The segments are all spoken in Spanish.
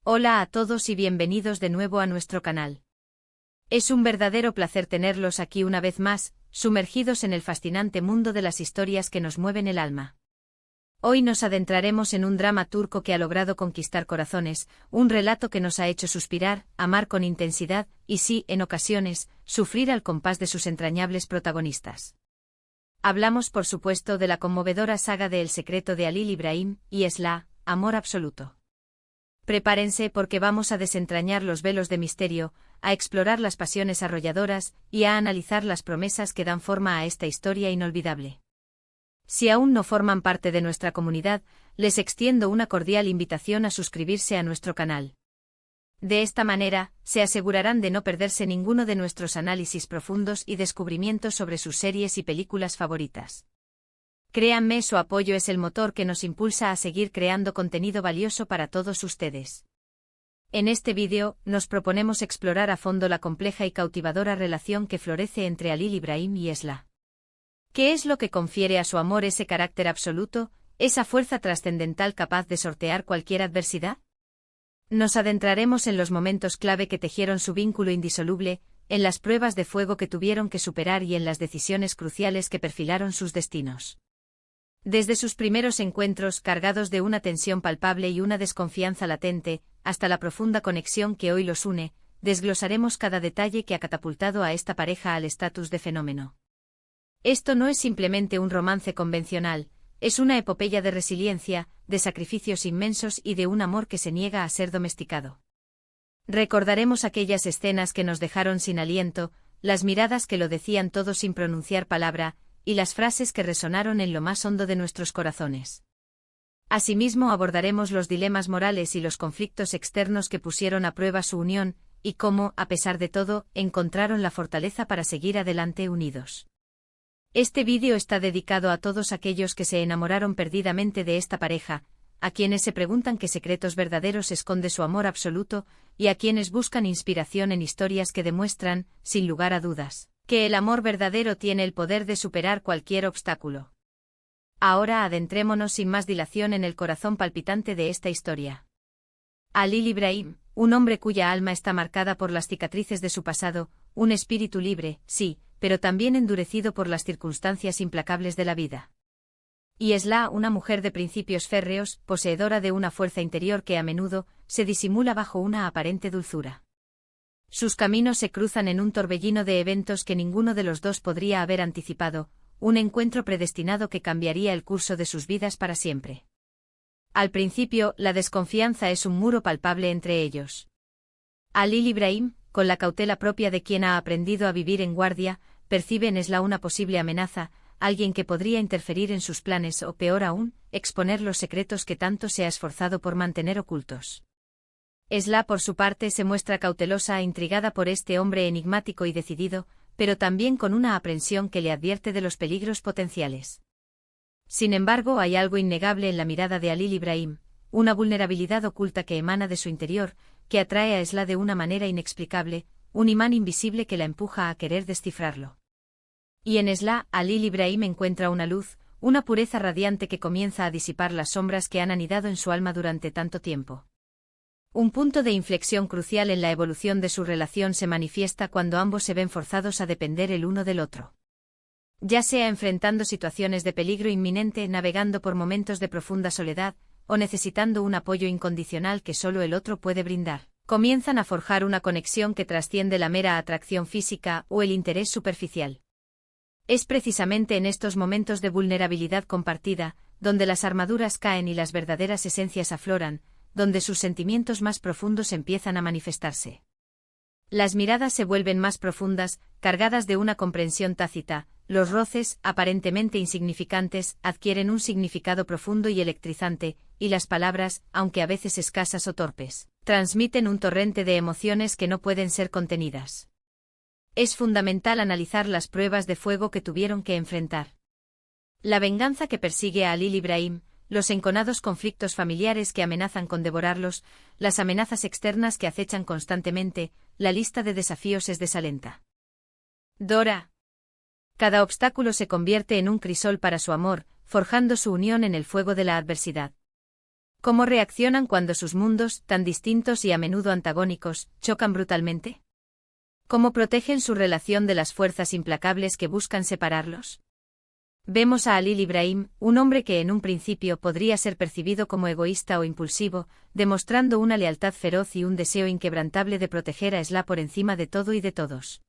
Hola a todos y bienvenidos de nuevo a nuestro canal. Es un verdadero placer tenerlos aquí una vez más, sumergidos en el fascinante mundo de las historias que nos mueven el alma. Hoy nos adentraremos en un drama turco que ha logrado conquistar corazones, un relato que nos ha hecho suspirar, amar con intensidad, y sí, en ocasiones, sufrir al compás de sus entrañables protagonistas. Hablamos por supuesto de la conmovedora saga de El secreto de Halil İbrahim, y Esla, Amor absoluto. Prepárense porque vamos a desentrañar los velos de misterio, a explorar las pasiones arrolladoras, y a analizar las promesas que dan forma a esta historia inolvidable. Si aún no forman parte de nuestra comunidad, les extiendo una cordial invitación a suscribirse a nuestro canal. De esta manera, se asegurarán de no perderse ninguno de nuestros análisis profundos y descubrimientos sobre sus series y películas favoritas. Créanme, su apoyo es el motor que nos impulsa a seguir creando contenido valioso para todos ustedes. En este vídeo, nos proponemos explorar a fondo la compleja y cautivadora relación que florece entre Halil İbrahim y Esla. ¿Qué es lo que confiere a su amor ese carácter absoluto, esa fuerza trascendental capaz de sortear cualquier adversidad? Nos adentraremos en los momentos clave que tejieron su vínculo indisoluble, en las pruebas de fuego que tuvieron que superar y en las decisiones cruciales que perfilaron sus destinos. Desde sus primeros encuentros cargados de una tensión palpable y una desconfianza latente, hasta la profunda conexión que hoy los une, desglosaremos cada detalle que ha catapultado a esta pareja al estatus de fenómeno. Esto no es simplemente un romance convencional, es una epopeya de resiliencia, de sacrificios inmensos y de un amor que se niega a ser domesticado. Recordaremos aquellas escenas que nos dejaron sin aliento, las miradas que lo decían todo sin pronunciar palabra, y las frases que resonaron en lo más hondo de nuestros corazones. Asimismo abordaremos los dilemas morales y los conflictos externos que pusieron a prueba su unión, y cómo, a pesar de todo, encontraron la fortaleza para seguir adelante unidos. Este vídeo está dedicado a todos aquellos que se enamoraron perdidamente de esta pareja, a quienes se preguntan qué secretos verdaderos esconde su amor absoluto, y a quienes buscan inspiración en historias que demuestran, sin lugar a dudas, que el amor verdadero tiene el poder de superar cualquier obstáculo. Ahora adentrémonos sin más dilación en el corazón palpitante de esta historia. Halil İbrahim, un hombre cuya alma está marcada por las cicatrices de su pasado, un espíritu libre, sí, pero también endurecido por las circunstancias implacables de la vida. Y Esla, una mujer de principios férreos, poseedora de una fuerza interior que a menudo se disimula bajo una aparente dulzura. Sus caminos se cruzan en un torbellino de eventos que ninguno de los dos podría haber anticipado, un encuentro predestinado que cambiaría el curso de sus vidas para siempre. Al principio, la desconfianza es un muro palpable entre ellos. Halil İbrahim, con la cautela propia de quien ha aprendido a vivir en guardia, percibe en Esla una posible amenaza, alguien que podría interferir en sus planes o, peor aún, exponer los secretos que tanto se ha esforzado por mantener ocultos. Esla, por su parte, se muestra cautelosa e intrigada por este hombre enigmático y decidido, pero también con una aprensión que le advierte de los peligros potenciales. Sin embargo, hay algo innegable en la mirada de Halil İbrahim, una vulnerabilidad oculta que emana de su interior, que atrae a Esla de una manera inexplicable, un imán invisible que la empuja a querer descifrarlo. Y en Esla, Halil İbrahim encuentra una luz, una pureza radiante que comienza a disipar las sombras que han anidado en su alma durante tanto tiempo. Un punto de inflexión crucial en la evolución de su relación se manifiesta cuando ambos se ven forzados a depender el uno del otro. Ya sea enfrentando situaciones de peligro inminente, navegando por momentos de profunda soledad, o necesitando un apoyo incondicional que solo el otro puede brindar, comienzan a forjar una conexión que trasciende la mera atracción física o el interés superficial. Es precisamente en estos momentos de vulnerabilidad compartida, donde las armaduras caen y las verdaderas esencias afloran, donde sus sentimientos más profundos empiezan a manifestarse. Las miradas se vuelven más profundas, cargadas de una comprensión tácita, los roces, aparentemente insignificantes, adquieren un significado profundo y electrizante, y las palabras, aunque a veces escasas o torpes, transmiten un torrente de emociones que no pueden ser contenidas. Es fundamental analizar las pruebas de fuego que tuvieron que enfrentar. La venganza que persigue a Halil İbrahim, los enconados conflictos familiares que amenazan con devorarlos, las amenazas externas que acechan constantemente, la lista de desafíos es desalenta. Dora. Cada obstáculo se convierte en un crisol para su amor, forjando su unión en el fuego de la adversidad. ¿Cómo reaccionan cuando sus mundos, tan distintos y a menudo antagónicos, chocan brutalmente? ¿Cómo protegen su relación de las fuerzas implacables que buscan separarlos? Vemos a Halil Ibrahim, un hombre que en un principio podría ser percibido como egoísta o impulsivo, demostrando una lealtad feroz y un deseo inquebrantable de proteger a Esla por encima de todo y de todos.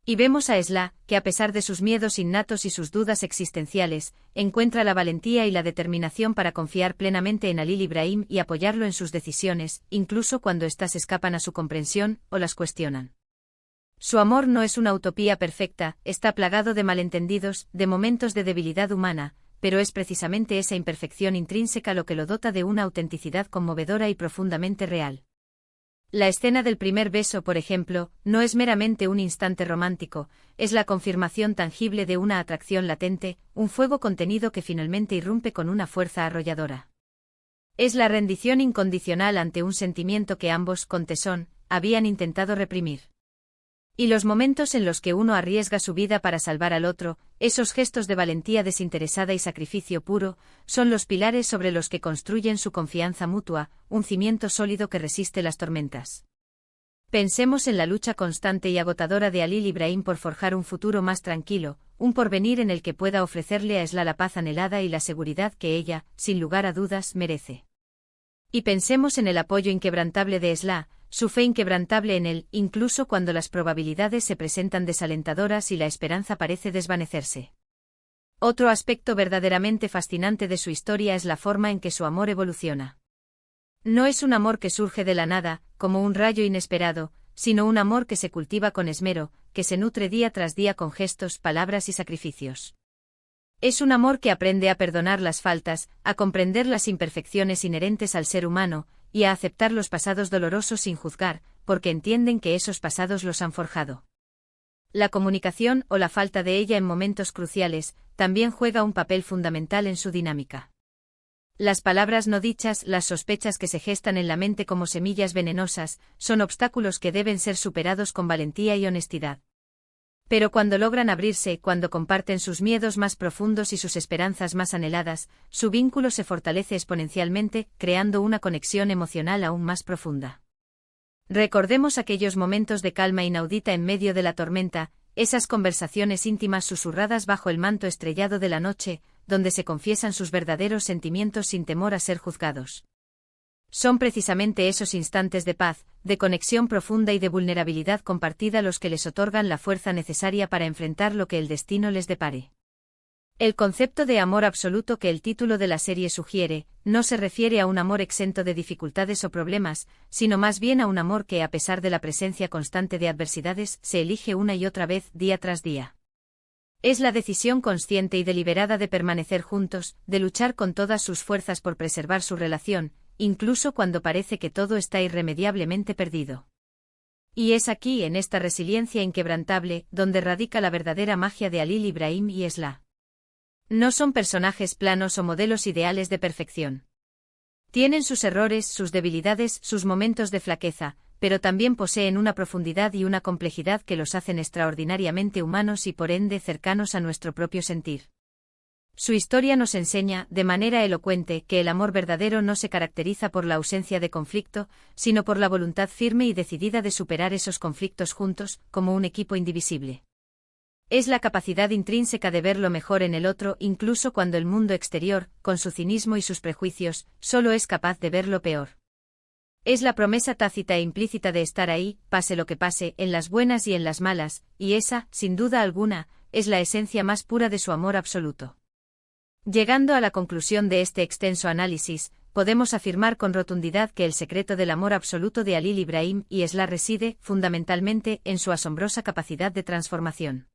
Y vemos a Esla, que a pesar de sus miedos innatos y sus dudas existenciales, encuentra la valentía y la determinación para confiar plenamente en Halil Ibrahim y apoyarlo en sus decisiones, incluso cuando éstas escapan a su comprensión o las cuestionan. Su amor no es una utopía perfecta, está plagado de malentendidos, de momentos de debilidad humana, pero es precisamente esa imperfección intrínseca lo que lo dota de una autenticidad conmovedora y profundamente real. La escena del primer beso, por ejemplo, no es meramente un instante romántico, es la confirmación tangible de una atracción latente, un fuego contenido que finalmente irrumpe con una fuerza arrolladora. Es la rendición incondicional ante un sentimiento que ambos, con tesón, habían intentado reprimir. Y los momentos en los que uno arriesga su vida para salvar al otro, esos gestos de valentía desinteresada y sacrificio puro, son los pilares sobre los que construyen su confianza mutua, un cimiento sólido que resiste las tormentas. Pensemos en la lucha constante y agotadora de Halil Ibrahim por forjar un futuro más tranquilo, un porvenir en el que pueda ofrecerle a Esla la paz anhelada y la seguridad que ella, sin lugar a dudas, merece. Y pensemos en el apoyo inquebrantable de Esla, su fe inquebrantable en él, incluso cuando las probabilidades se presentan desalentadoras y la esperanza parece desvanecerse. Otro aspecto verdaderamente fascinante de su historia es la forma en que su amor evoluciona. No es un amor que surge de la nada, como un rayo inesperado, sino un amor que se cultiva con esmero, que se nutre día tras día con gestos, palabras y sacrificios. Es un amor que aprende a perdonar las faltas, a comprender las imperfecciones inherentes al ser humano, y a aceptar los pasados dolorosos sin juzgar, porque entienden que esos pasados los han forjado. La comunicación, o la falta de ella en momentos cruciales, también juega un papel fundamental en su dinámica. Las palabras no dichas, las sospechas que se gestan en la mente como semillas venenosas, son obstáculos que deben ser superados con valentía y honestidad. Pero cuando logran abrirse, cuando comparten sus miedos más profundos y sus esperanzas más anheladas, su vínculo se fortalece exponencialmente, creando una conexión emocional aún más profunda. Recordemos aquellos momentos de calma inaudita en medio de la tormenta, esas conversaciones íntimas susurradas bajo el manto estrellado de la noche, donde se confiesan sus verdaderos sentimientos sin temor a ser juzgados. Son precisamente esos instantes de paz, de conexión profunda y de vulnerabilidad compartida los que les otorgan la fuerza necesaria para enfrentar lo que el destino les depare. El concepto de amor absoluto que el título de la serie sugiere, no se refiere a un amor exento de dificultades o problemas, sino más bien a un amor que, a pesar de la presencia constante de adversidades, se elige una y otra vez, día tras día. Es la decisión consciente y deliberada de permanecer juntos, de luchar con todas sus fuerzas por preservar su relación, incluso cuando parece que todo está irremediablemente perdido. Y es aquí, en esta resiliencia inquebrantable, donde radica la verdadera magia de Halil Ibrahim y Esla. No son personajes planos o modelos ideales de perfección. Tienen sus errores, sus debilidades, sus momentos de flaqueza, pero también poseen una profundidad y una complejidad que los hacen extraordinariamente humanos y por ende cercanos a nuestro propio sentir. Su historia nos enseña, de manera elocuente, que el amor verdadero no se caracteriza por la ausencia de conflicto, sino por la voluntad firme y decidida de superar esos conflictos juntos, como un equipo indivisible. Es la capacidad intrínseca de ver lo mejor en el otro, incluso cuando el mundo exterior, con su cinismo y sus prejuicios, solo es capaz de ver lo peor. Es la promesa tácita e implícita de estar ahí, pase lo que pase, en las buenas y en las malas, y esa, sin duda alguna, es la esencia más pura de su amor absoluto. Llegando a la conclusión de este extenso análisis, podemos afirmar con rotundidad que el secreto del amor absoluto de Halil Ibrahim y Esla reside, fundamentalmente, en su asombrosa capacidad de transformación.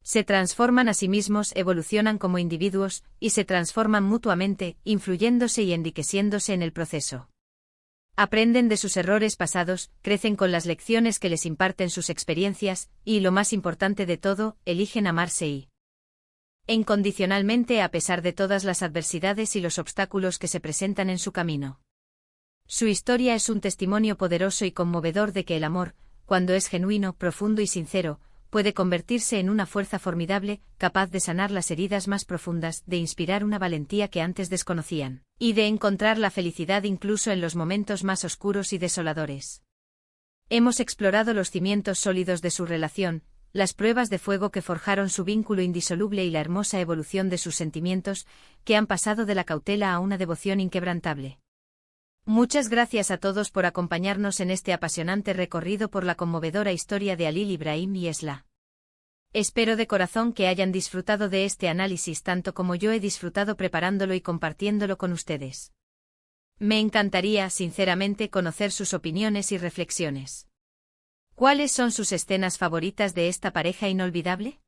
Se transforman a sí mismos, evolucionan como individuos, y se transforman mutuamente, influyéndose y enriqueciéndose en el proceso. Aprenden de sus errores pasados, crecen con las lecciones que les imparten sus experiencias, y, lo más importante de todo, eligen amarse incondicionalmente a pesar de todas las adversidades y los obstáculos que se presentan en su camino. Su historia es un testimonio poderoso y conmovedor de que el amor, cuando es genuino, profundo y sincero, puede convertirse en una fuerza formidable, capaz de sanar las heridas más profundas, de inspirar una valentía que antes desconocían, y de encontrar la felicidad incluso en los momentos más oscuros y desoladores. Hemos explorado los cimientos sólidos de su relación, las pruebas de fuego que forjaron su vínculo indisoluble y la hermosa evolución de sus sentimientos, que han pasado de la cautela a una devoción inquebrantable. Muchas gracias a todos por acompañarnos en este apasionante recorrido por la conmovedora historia de Halil Ibrahim y Esla. Espero de corazón que hayan disfrutado de este análisis tanto como yo he disfrutado preparándolo y compartiéndolo con ustedes. Me encantaría, sinceramente, conocer sus opiniones y reflexiones. ¿Cuáles son sus escenas favoritas de esta pareja inolvidable?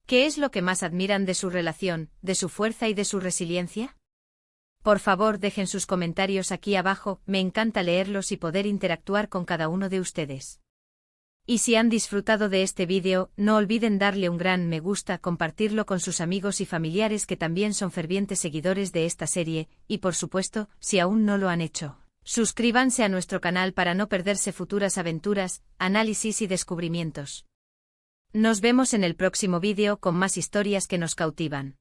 ¿Qué es lo que más admiran de su relación, de su fuerza y de su resiliencia? Por favor, dejen sus comentarios aquí abajo, me encanta leerlos y poder interactuar con cada uno de ustedes. Y si han disfrutado de este vídeo, no olviden darle un gran me gusta, compartirlo con sus amigos y familiares que también son fervientes seguidores de esta serie, y por supuesto, si aún no lo han hecho, suscríbanse a nuestro canal para no perderse futuras aventuras, análisis y descubrimientos. Nos vemos en el próximo vídeo con más historias que nos cautivan.